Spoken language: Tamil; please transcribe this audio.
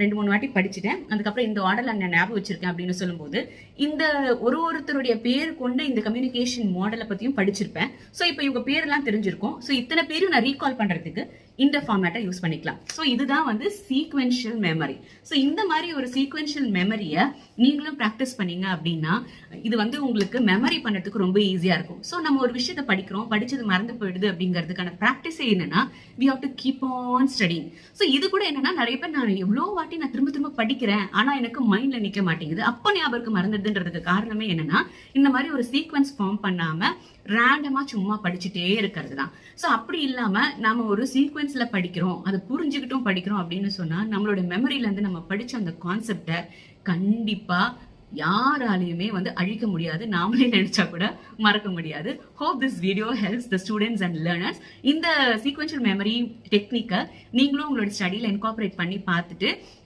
2-3 வாட்டி படிச்சுட்டேன். அதுக்கப்புறம் இந்த ஆர்டர்ல நான் ஞாபகம் வச்சிருக்கேன் அப்படின்னு சொல்லும்போது இந்த ஒருத்தருடைய பேர் கொண்டு இந்த கம்யூனிகேஷன் மாடலை பத்தியும் படிச்சிருப்பேன். ஸோ இப்போ இவங்க பேரெல்லாம் தெரிஞ்சிருக்கும். ஸோ இத்தனை பேரும் நான் ரீகால் பண்றதுக்கு இந்த ஃபார்மேட்டை யூஸ் பண்ணிக்கலாம். ஸோ இதுதான் வந்து சீக்வென்ஷியல் மெமரி. ஸோ இந்த மாதிரி ஒரு சீக்வென்ஷியல் மெமரியை நீங்களும் ப்ராக்டிஸ் பண்ணீங்க அப்படின்னா இது வந்து உங்களுக்கு மெமரி பண்ணுறதுக்கு ரொம்ப ஈஸியா இருக்கும். ஸோ நம்ம ஒரு விஷயத்தை படிக்கிறோம், படிச்சது மறந்து போயிடுது அப்படிங்கிறதுக்கான ப்ராக்டிஸே என்னன்னா we have to keep on studying. So இது கூட என்னன்னா நிறைய பேர் நான் எவ்வளோ வாட்டி நான் திரும்ப திரும்ப படிக்கிறேன் ஆனா எனக்கு மைண்ட்ல நிக்க மாட்டேங்குது, அப்போ ஞாபகம் மறந்துடுதுன்றதுக்கு காரணமே என்னன்னா இந்த மாதிரி ஒரு சீக்வன்ஸ் ஃபார்ம் பண்ணாம ரேண்டமா சும்மா படிச்சுட்டே இருக்கிறது தான். ஸோ அப்படி இல்லாம நாம ஒரு சீக்வன்ஸ்ல படிக்கிறோம், அதை புரிஞ்சுக்கிட்டும் படிக்கிறோம் அப்படின்னு சொன்னா நம்மளோட மெமரியில இருந்து நம்ம படிச்ச அந்த கான்செப்டை கண்டிப்பா யாராலையுமே வந்து அழிக்க முடியாது, நாமளே நினைச்சா கூட மறக்க முடியாது. Hope this video helps the students and learners. இந்த சீக்வென்ஷியல் மெமரி டெக்னிக்கை நீங்களும் உங்களோட ஸ்டடியில இன்கார்பரேட் பண்ணி பார்த்துட்டு